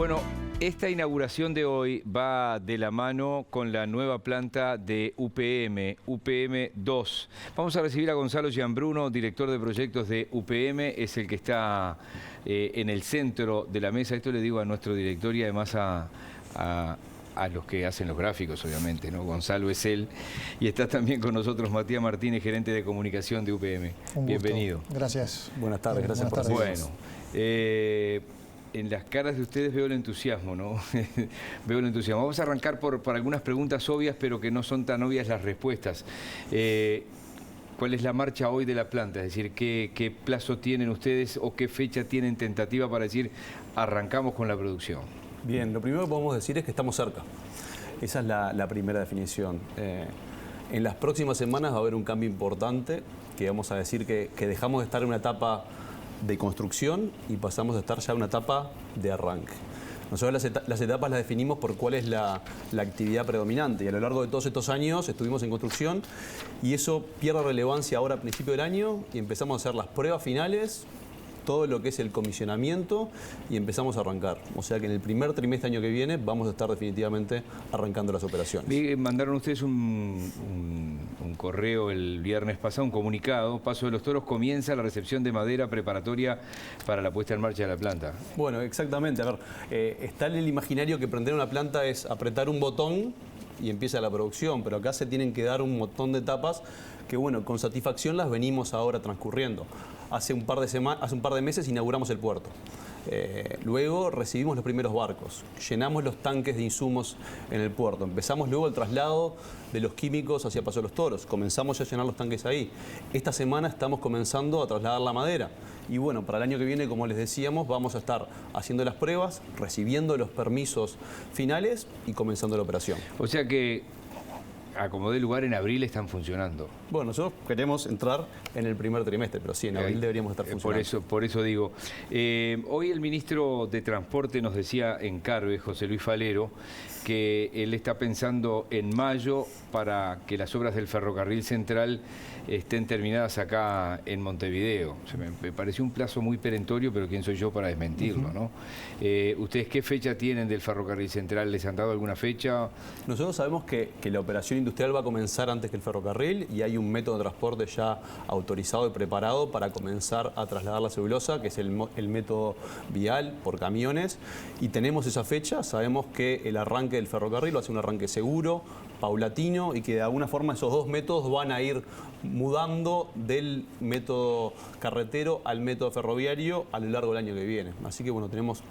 Bueno, esta inauguración de hoy va de la mano con la nueva planta de UPM, UPM 2. Vamos a recibir a Gonzalo Gianbruno, director de proyectos de UPM, es el que está en el centro de la mesa. Esto le digo a nuestro director y además a los que hacen los gráficos, obviamente, ¿no? Gonzalo es él. Y está también con nosotros Matías Martínez, gerente de comunicación de UPM. Bienvenido. Gracias. Buenas tardes, gracias por Bueno, en las caras de ustedes veo el entusiasmo, ¿no? Veo el entusiasmo. Vamos a arrancar por algunas preguntas obvias, pero que no son tan obvias las respuestas. ¿Cuál es la marcha hoy de la planta? Es decir, ¿qué plazo tienen ustedes o qué fecha tienen tentativa para decir arrancamos con la producción? Bien, lo primero que podemos decir es que estamos cerca. Esa es la primera definición. En las próximas semanas va a haber un cambio importante, que vamos a decir que dejamos de estar en una etapa de construcción y pasamos a estar ya en una etapa de arranque. Nosotros las etapas las definimos por cuál es la actividad predominante, y a lo largo de todos estos años estuvimos en construcción y eso pierde relevancia ahora a principio del año y empezamos a hacer las pruebas finales, todo lo que es el comisionamiento y empezamos a arrancar. O sea que en el primer trimestre año que viene vamos a estar definitivamente arrancando las operaciones. Mandaron ustedes un correo el viernes pasado, un comunicado. Paso de los Toros comienza la recepción de madera preparatoria para la puesta en marcha de la planta. Bueno, exactamente. A ver, está en el imaginario que prender una planta es apretar un botón y empieza la producción, pero acá se tienen que dar un montón de etapas que, bueno, con satisfacción las venimos ahora transcurriendo. Hace un par de meses inauguramos el puerto. Luego recibimos los primeros barcos, llenamos los tanques de insumos en el puerto, empezamos luego el traslado de los químicos hacia Paso de los Toros, comenzamos a llenar los tanques ahí. Esta semana estamos comenzando a trasladar la madera y bueno, para el año que viene, como les decíamos, vamos a estar haciendo las pruebas, recibiendo los permisos finales y comenzando la operación. O sea que a como dé lugar en abril están funcionando. Bueno, nosotros queremos entrar en el primer trimestre, pero sí, en abril deberíamos estar funcionando. Por eso digo, hoy el ministro de Transporte nos decía en Carve, José Luis Falero, que él está pensando en mayo para que las obras del ferrocarril central estén terminadas acá en Montevideo. O sea, me pareció un plazo muy perentorio, pero quién soy yo para desmentirlo, ¿no? ¿Ustedes qué fecha tienen del ferrocarril central? ¿Les han dado alguna fecha? Nosotros sabemos que la operación industrial va a comenzar antes que el ferrocarril y hay un método de transporte ya autorizado y preparado para comenzar a trasladar la celulosa, que es el método vial por camiones, y tenemos esa fecha. Sabemos que el arranque del ferrocarril va a ser un arranque seguro, paulatino, y que de alguna forma esos dos métodos van a ir mudando del método carretero al método ferroviario a lo largo del año que viene. Así que bueno, tenemos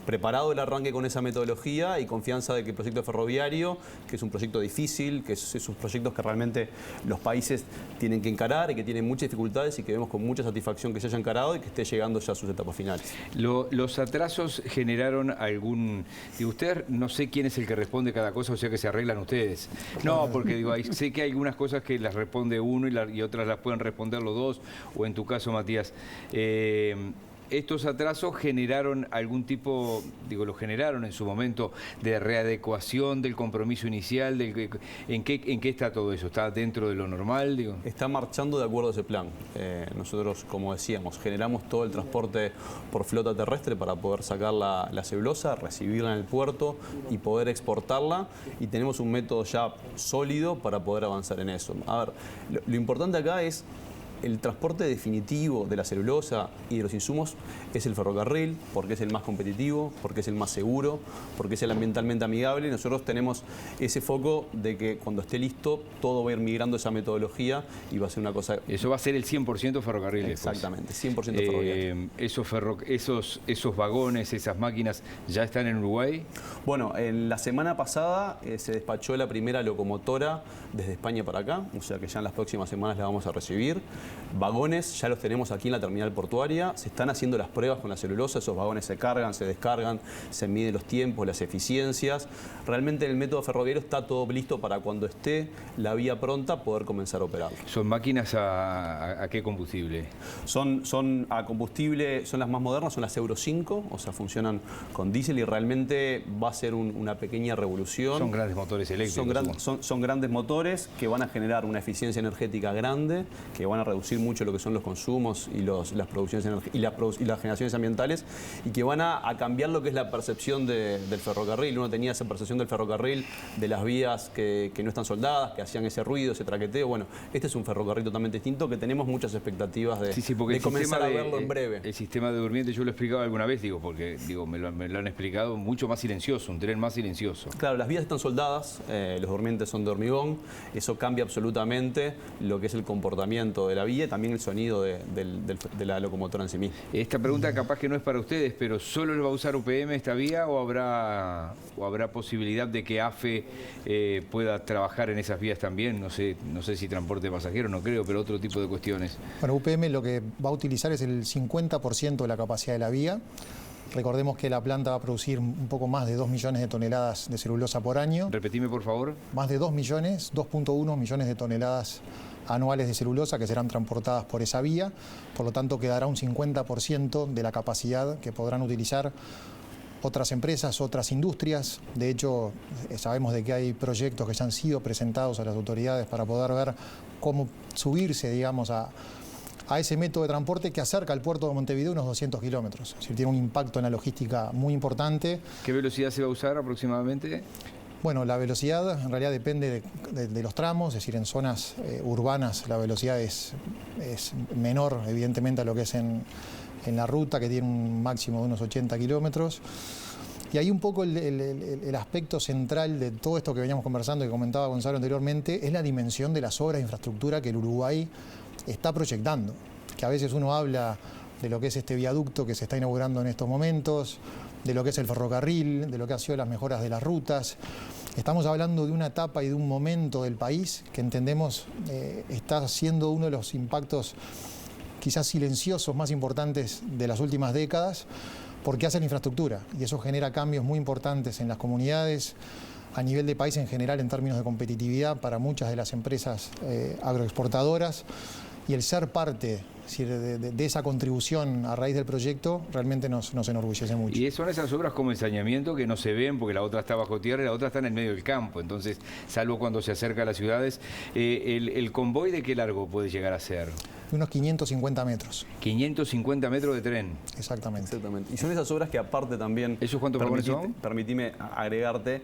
preparado el arranque con esa metodología y confianza de que el proyecto ferroviario, que es un proyecto difícil, que es esos proyectos que realmente los países tienen que encarar y que tienen muchas dificultades y que vemos con mucha satisfacción que se haya encarado y que esté llegando ya a sus etapas finales. ¿Los atrasos generaron algún... Digo, usted no sé quién es el que responde cada cosa, o sea que se arreglan ustedes. No, porque digo, sé que hay algunas cosas que las responde uno y otras las pueden responder los dos, o en tu caso, Matías. ¿Estos atrasos generaron algún tipo, lo generaron en su momento, de readecuación del compromiso inicial? ¿En qué está todo eso? ¿Está dentro de lo normal? Está marchando de acuerdo a ese plan. Nosotros, como decíamos, generamos todo el transporte por flota terrestre para poder sacar la celulosa, recibirla en el puerto y poder exportarla. Y tenemos un método ya sólido para poder avanzar en eso. A ver, lo importante acá es el transporte definitivo de la celulosa y de los insumos es el ferrocarril, porque es el más competitivo, porque es el más seguro, porque es el ambientalmente amigable. Y nosotros tenemos ese foco de que cuando esté listo, todo va a ir migrando esa metodología y va a ser una cosa... Eso va a ser el 100% ferrocarril. Exactamente, 100% ferroviario. ¿Esos vagones, esas máquinas, ya están en Uruguay? Bueno, en la semana pasada se despachó la primera locomotora desde España para acá, o sea que ya en las próximas semanas la vamos a recibir. Vagones ya los tenemos aquí en la terminal portuaria, se están haciendo las pruebas con la celulosa, esos vagones se cargan, se descargan, se miden los tiempos, las eficiencias. Realmente el método ferroviario está todo listo para cuando esté la vía pronta poder comenzar a operar. ¿Son máquinas a qué combustible? Son a combustible, son las más modernas, son las Euro 5, o sea, funcionan con diésel y realmente va a ser una pequeña revolución. Son grandes motores eléctricos. Son grandes motores que van a generar una eficiencia energética grande, que van a reducir reducir mucho lo que son los consumos y las producciones y las generaciones ambientales, y que van a cambiar lo que es la percepción del ferrocarril. Uno tenía esa percepción del ferrocarril, de las vías que no están soldadas, que hacían ese ruido, ese traqueteo. Bueno, este es un ferrocarril totalmente distinto, que tenemos muchas expectativas de comenzar a verlo en breve. El sistema de durmiente, yo lo he explicado alguna vez, porque me lo han explicado, mucho más silencioso, un tren más silencioso. Claro, las vías están soldadas, los durmientes son de hormigón, eso cambia absolutamente lo que es el comportamiento de la vía y también el sonido de la locomotora en sí misma. Esta pregunta capaz que no es para ustedes, pero ¿solo lo va a usar UPM esta vía o habrá posibilidad de que AFE pueda trabajar en esas vías también? No sé si transporte de pasajeros, no creo, pero otro tipo de cuestiones. Bueno, UPM lo que va a utilizar es el 50% de la capacidad de la vía. Recordemos que la planta va a producir un poco más de 2 millones de toneladas de celulosa por año. Repetime, por favor. Más de 2 millones, 2.1 millones de toneladas anuales de celulosa que serán transportadas por esa vía. Por lo tanto, quedará un 50% de la capacidad que podrán utilizar otras empresas, otras industrias. De hecho, sabemos de que hay proyectos que ya han sido presentados a las autoridades para poder ver cómo subirse, digamos, a ese método de transporte que acerca al puerto de Montevideo unos 200 kilómetros. Es decir, tiene un impacto en la logística muy importante. ¿Qué velocidad se va a usar aproximadamente? Bueno, la velocidad en realidad depende de los tramos, es decir, en zonas urbanas la velocidad es menor, evidentemente, a lo que es en la ruta, que tiene un máximo de unos 80 kilómetros. Y ahí un poco el aspecto central de todo esto que veníamos conversando, que comentaba Gonzalo anteriormente, es la dimensión de las obras de infraestructura que el Uruguay está proyectando. Que a veces uno habla de lo que es este viaducto que se está inaugurando en estos momentos, de lo que es el ferrocarril, de lo que han sido las mejoras de las rutas. Estamos hablando de una etapa y de un momento del país que entendemos está siendo uno de los impactos quizás silenciosos más importantes de las últimas décadas, porque hace la infraestructura y eso genera cambios muy importantes en las comunidades, a nivel de país en general en términos de competitividad para muchas de las empresas agroexportadoras, y el ser parte de esa contribución a raíz del proyecto realmente nos enorgullece mucho. Y son esas obras como el saneamiento que no se ven porque la otra está bajo tierra y la otra está en el medio del campo, entonces, salvo cuando se acerca a las ciudades. ¿El convoy de qué largo puede llegar a ser? Unos 550 metros. 550 metros de tren. Exactamente. Y son esas obras que aparte también... ¿Eso cuántos vagones son? Permitime agregarte.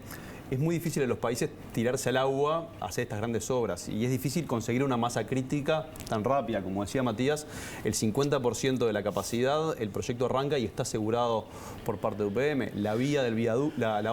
Es muy difícil en los países tirarse al agua a hacer estas grandes obras y es difícil conseguir una masa crítica tan rápida. Como decía Matías, el 50% de la capacidad, el proyecto arranca y está asegurado por parte de UPM. La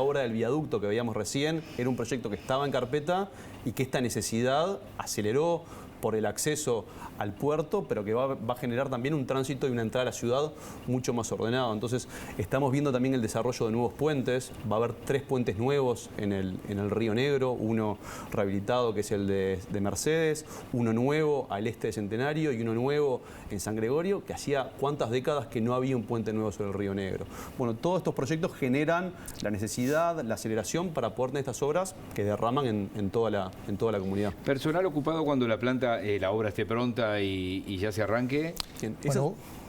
obra del viaducto que veíamos recién era un proyecto que estaba en carpeta y que esta necesidad aceleró por el acceso al puerto, pero que va a generar también un tránsito y una entrada a la ciudad mucho más ordenado. Entonces, estamos viendo también el desarrollo de nuevos puentes. Va a haber 3 puentes nuevos en el Río Negro, uno rehabilitado que es el de Mercedes, uno nuevo al este de Centenario y uno nuevo en San Gregorio, que hacía cuántas décadas que no había un puente nuevo sobre el Río Negro. Bueno, todos estos proyectos generan la necesidad, la aceleración para poder tener estas obras que derraman en toda la comunidad. ¿Personal ocupado cuando la planta, la obra esté pronta y ya se arranque? Bien,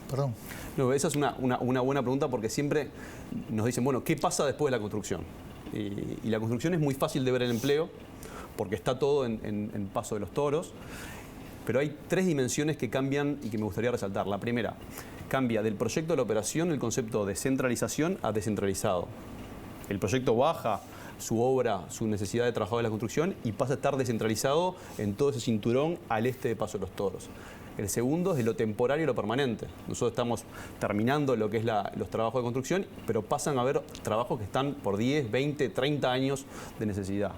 Perdón. No, esa es una buena pregunta porque siempre nos dicen, bueno, ¿qué pasa después de la construcción? Y la construcción es muy fácil de ver el empleo porque está todo en Paso de los Toros, pero hay 3 dimensiones que cambian y que me gustaría resaltar. La primera, cambia del proyecto de la operación el concepto de centralización a descentralizado. El proyecto baja su obra, su necesidad de trabajadores de la construcción y pasa a estar descentralizado en todo ese cinturón al este de Paso de los Toros. El segundo es de lo temporario a lo permanente. Nosotros estamos terminando lo que es los trabajos de construcción, pero pasan a haber trabajos que están por 10, 20, 30 años de necesidad.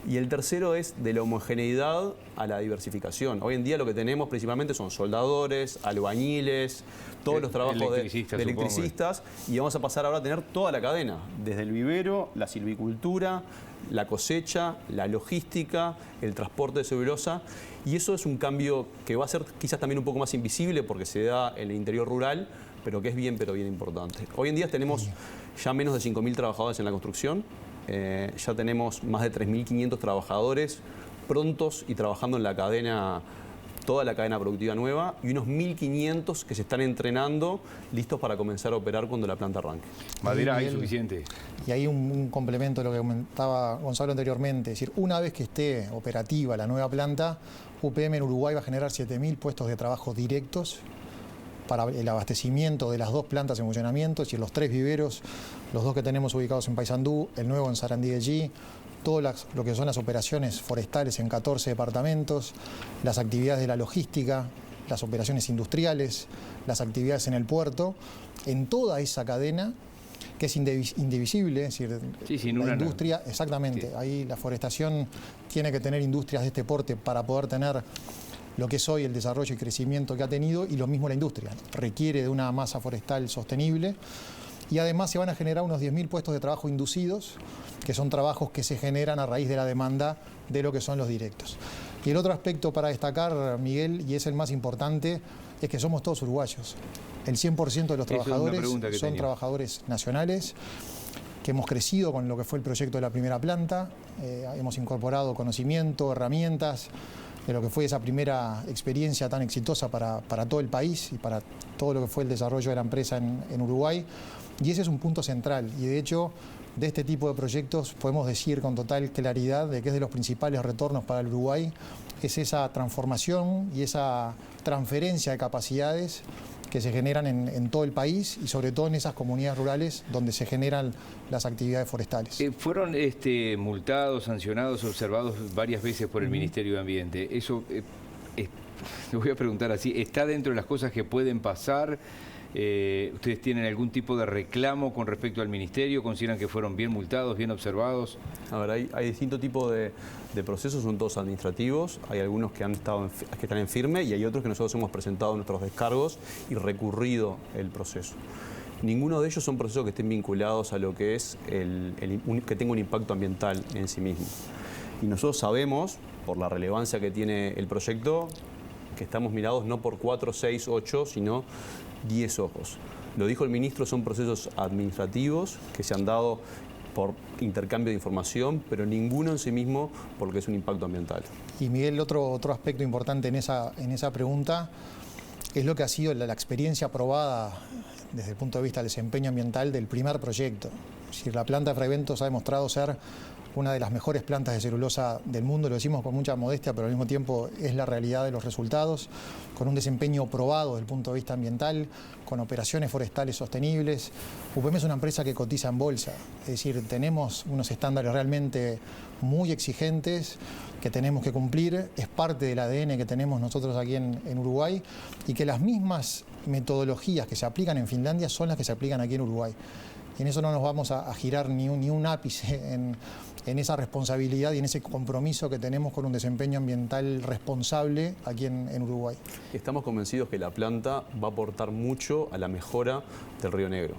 Y el tercero es de la homogeneidad a la diversificación. Hoy en día lo que tenemos principalmente son soldadores, albañiles, todos los trabajos de electricistas, y vamos a pasar ahora a tener toda la cadena, desde el vivero, la silvicultura, la cosecha, la logística, el transporte de celulosa, y eso es un cambio que va a ser quizás también un poco más invisible porque se da en el interior rural, pero que es bien importante. Hoy en día tenemos ya menos de 5.000 trabajadores en la construcción. Ya tenemos más de 3.500 trabajadores prontos y trabajando en la cadena toda la cadena productiva nueva y unos 1.500 que se están entrenando, listos para comenzar a operar cuando la planta arranque. Madera hay suficiente. Y ahí un complemento a lo que comentaba Gonzalo anteriormente, es decir, una vez que esté operativa la nueva planta, UPM en Uruguay va a generar 7.000 puestos de trabajo directos para el abastecimiento de las 2 plantas en funcionamiento, es decir, los 3 viveros, los 2 que tenemos ubicados en Paysandú, el nuevo en Sarandí de G, todo lo que son las operaciones forestales en 14 departamentos, las actividades de la logística, las operaciones industriales, las actividades en el puerto, en toda esa cadena que es indivisible, es decir, sin la industria, exactamente, ahí la forestación tiene que tener industrias de este porte para poder tener lo que es hoy el desarrollo y crecimiento que ha tenido, y lo mismo la industria, requiere de una masa forestal sostenible. Y además se van a generar unos 10.000 puestos de trabajo inducidos, que son trabajos que se generan a raíz de la demanda de lo que son los directos. Y el otro aspecto para destacar, Miguel, y es el más importante, es que somos todos uruguayos. El 100% de los trabajadores son trabajadores nacionales, que hemos crecido con lo que fue el proyecto de la primera planta, hemos incorporado conocimiento, herramientas, de lo que fue esa primera experiencia tan exitosa para todo el país y para todo lo que fue el desarrollo de la empresa en Uruguay. Y ese es un punto central. Y de hecho, de este tipo de proyectos podemos decir con total claridad de que es de los principales retornos para el Uruguay, es esa transformación y esa transferencia de capacidades que se generan en todo el país y sobre todo en esas comunidades rurales donde se generan las actividades forestales. Fueron multados, sancionados, observados varias veces por el Ministerio de Ambiente. Eso, le voy a preguntar así, ¿está dentro de las cosas que pueden pasar? ¿Ustedes tienen algún tipo de reclamo con respecto al Ministerio? ¿Consideran que fueron bien multados, bien observados? A ver, hay distintos tipos de procesos, son todos administrativos, hay algunos que están en firme y hay otros que nosotros hemos presentado nuestros descargos y recurrido el proceso. Ninguno de ellos son procesos que estén vinculados a lo que es que tenga un impacto ambiental en sí mismo. Y nosotros sabemos, por la relevancia que tiene el proyecto, que estamos mirados no por 4, 6, 8, sino 10 ojos. Lo dijo el ministro, son procesos administrativos que se han dado por intercambio de información, pero ninguno en sí mismo porque es un impacto ambiental. Y Miguel, otro aspecto importante en esa pregunta es lo que ha sido la experiencia probada desde el punto de vista del desempeño ambiental del primer proyecto. Es decir, la planta de Fray Bentos ha demostrado ser una de las mejores plantas de celulosa del mundo, lo decimos con mucha modestia, pero al mismo tiempo es la realidad de los resultados, con un desempeño probado desde el punto de vista ambiental, con operaciones forestales sostenibles. UPM es una empresa que cotiza en bolsa, es decir, tenemos unos estándares realmente muy exigentes que tenemos que cumplir, es parte del ADN que tenemos nosotros aquí en Uruguay, y que las mismas metodologías que se aplican en Finlandia son las que se aplican aquí en Uruguay. Y en eso no nos vamos a girar ni un ápice en esa responsabilidad y en ese compromiso que tenemos con un desempeño ambiental responsable aquí en Uruguay. Estamos convencidos que la planta va a aportar mucho a la mejora del Río Negro.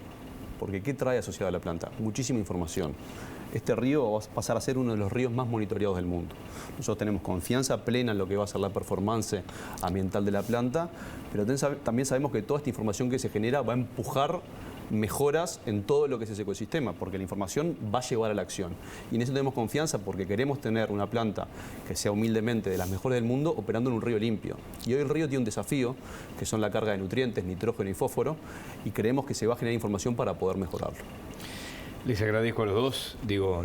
Porque ¿qué trae asociado a la planta? Muchísima información. Este río va a pasar a ser uno de los ríos más monitoreados del mundo. Nosotros tenemos confianza plena en lo que va a ser la performance ambiental de la planta, pero también sabemos que toda esta información que se genera va a empujar mejoras en todo lo que es ese ecosistema, porque la información va a llevar a la acción. Y en eso tenemos confianza porque queremos tener una planta que sea humildemente de las mejores del mundo operando en un río limpio. Y hoy el río tiene un desafío, que son la carga de nutrientes, nitrógeno y fósforo, y creemos que se va a generar información para poder mejorarlo. Les agradezco a los dos,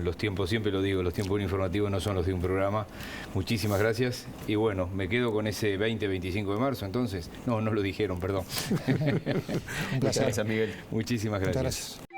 los tiempos, siempre lo digo, los tiempos informativos no son los de un programa. Muchísimas gracias y bueno, me quedo con ese 20-25 de marzo, entonces, no lo dijeron, perdón. Un placer. Gracias, Miguel. Muchísimas gracias. Muchas gracias.